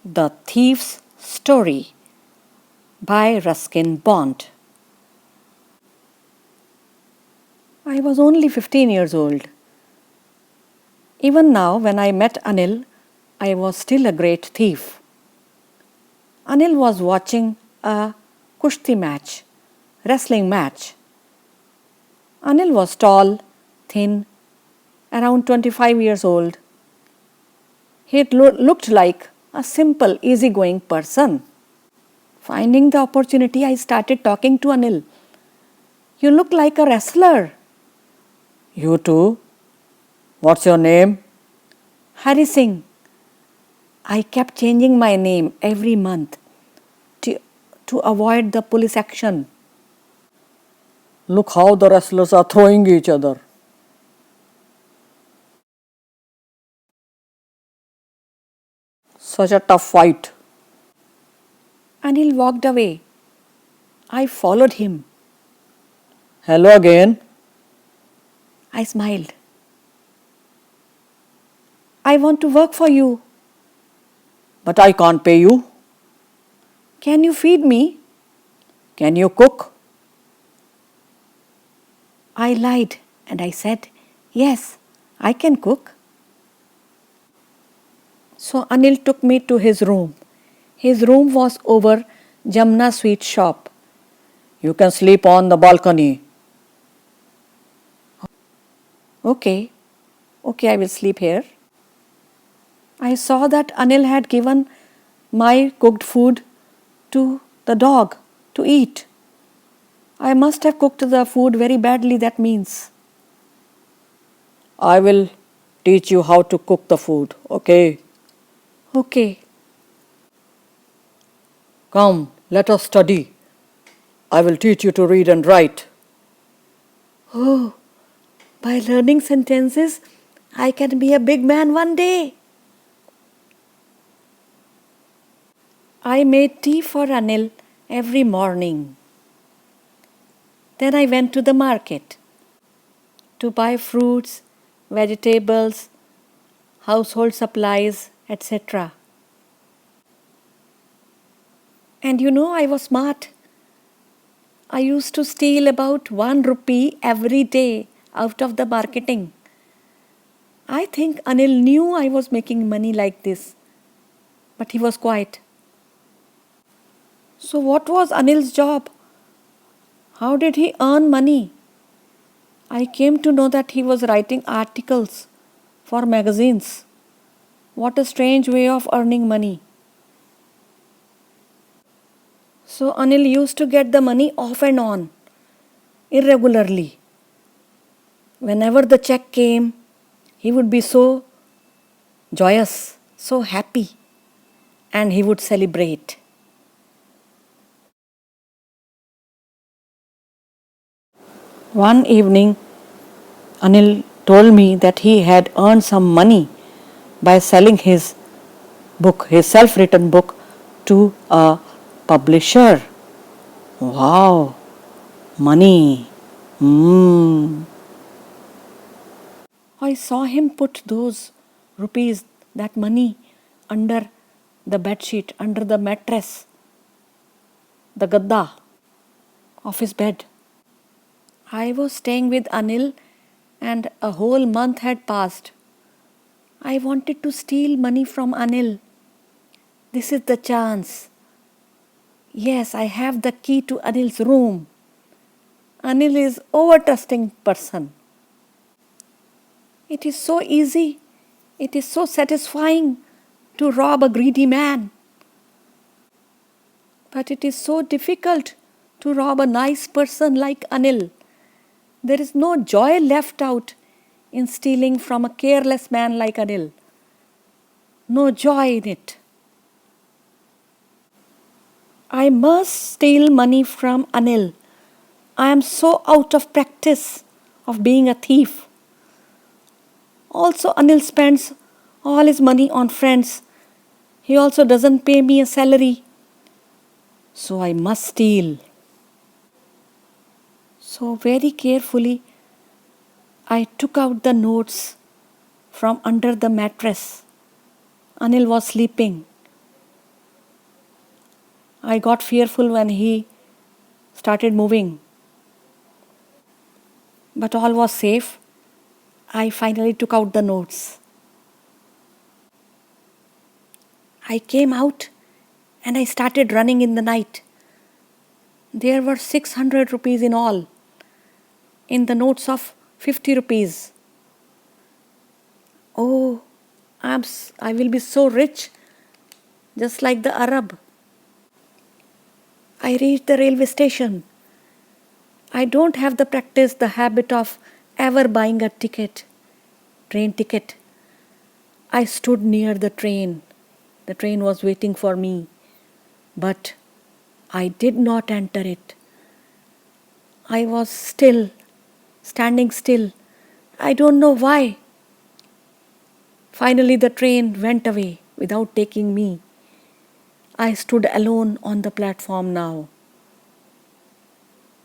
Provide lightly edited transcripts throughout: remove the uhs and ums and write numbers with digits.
The Thief's Story by Ruskin Bond. I was only 15 years old. Even now, when I met Anil, I was still a great thief. Anil was watching a kushti match, wrestling match. Anil was tall, thin, around 25 years old. He looked like a simple, easygoing person. Finding the opportunity, I started talking to Anil. You look like a wrestler. You too? What's your name? Hari Singh. I kept changing my name every month to avoid the police action. Look how the wrestlers are throwing each other. Such a tough fight. Anil walked away. I followed him. Hello again. I smiled. I want to work for you. But I can't pay you. Can you feed me? Can you cook? I lied and I said, yes, I can cook. So Anil took me to his room. His room was over Jamna sweet shop. You can sleep on the balcony. Okay, I will sleep here. I saw that Anil had given my cooked food to the dog to eat. I must have cooked the food very badly, that means. I will teach you how to cook the food, okay? Okay. Come, let us study. I will teach you to read and write. Oh, by learning sentences, I can be a big man one day. I made tea for Anil every morning. Then I went to the market to buy fruits, vegetables, household supplies, etc. And you know, I was smart. I used to steal about 1 rupee every day out of the marketing. I think Anil knew I was making money like this, but he was quiet. So what was Anil's job? How did he earn money? I came to know that he was writing articles for magazines. What a strange way of earning money. So Anil used to get the money off and on, irregularly. Whenever the check came, he would be so joyous, so happy, and he would celebrate. One evening, Anil told me that he had earned some money by selling his book, his self-written book, to a publisher. Wow, money. I saw him put those rupees, that money, under the bedsheet, under the mattress, the gadda of his bed. I was staying with Anil and a whole month had passed. I wanted to steal money from Anil. This is the chance. Yes, I have the key to Anil's room. Anil is over-trusting person. It is so easy. It is so satisfying to rob a greedy man. But it is so difficult to rob a nice person like Anil. There is no joy left out in stealing from a careless man like Anil. No joy in it. I must steal money from Anil. I am so out of practice of being a thief. Also, Anil spends all his money on friends. He also doesn't pay me a salary. So I must steal. So very carefully, I took out the notes from under the mattress. Anil was sleeping. I got fearful when he started moving. But all was safe. I finally took out the notes. I came out and I started running in the night. There were 600 rupees in all, in the notes of 50 rupees. Oh, I will be so rich, just like the Arab. I reached the railway station. I don't have the habit of ever buying a train ticket. I stood near the train. The train was waiting for me, but I did not enter it. I was still, standing still. I don't know why. Finally, the train went away without taking me. I stood alone on the platform now.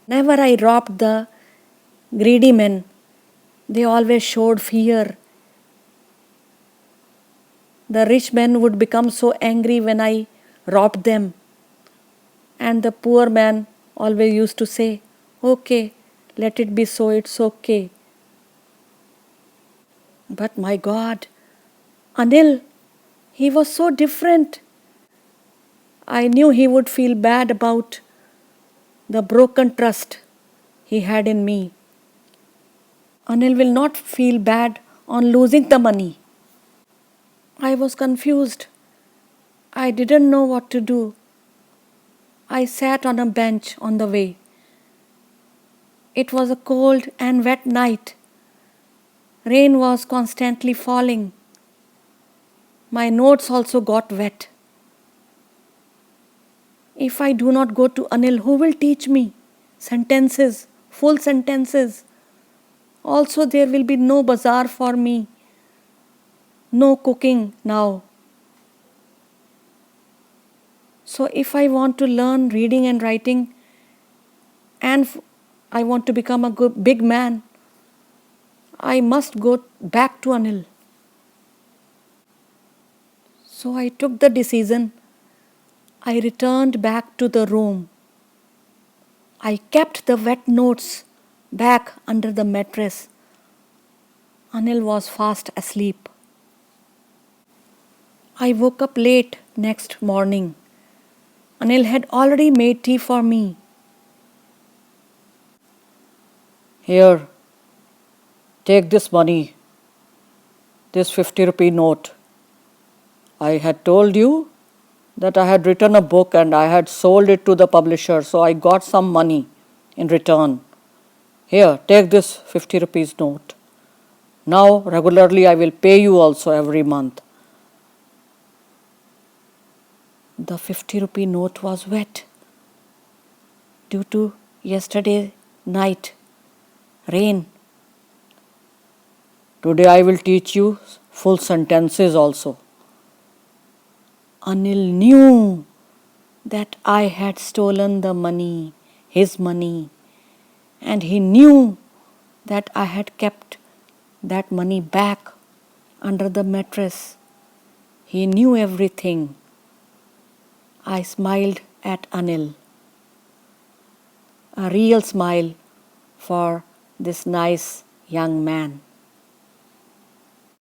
Whenever I robbed the greedy men, they always showed fear. The rich men would become so angry when I robbed them. And the poor man always used to say, "Okay, let it be so, it's okay." But my God, Anil, he was so different. I knew he would feel bad about the broken trust he had in me. Anil will not feel bad on losing the money. I was confused. I didn't know what to do. I sat on a bench on the way. It was a cold and wet night. Rain was constantly falling. My notes also got wet. If I do not go to Anil, who will teach me? Sentences, full sentences. Also, there will be no bazaar for me. No cooking now. So, if I want to learn reading and writing and I want to become a big man, I must go back to Anil. So, I took the decision. I returned back to the room. I kept the wet notes back under the mattress. Anil was fast asleep. I woke up late next morning. Anil had already made tea for me. "Here, take this money, this 50 rupee note. I had told you that I had written a book and I had sold it to the publisher, so I got some money in return. Here, take this 50 rupees note. Now, regularly, I will pay you also every month." The 50 rupee note was wet due to yesterday night rain. "Today I will teach you full sentences also." Anil knew that I had stolen the money, his money, and he knew that I had kept that money back under the mattress. He knew everything. I smiled at Anil. A real smile for this nice young man.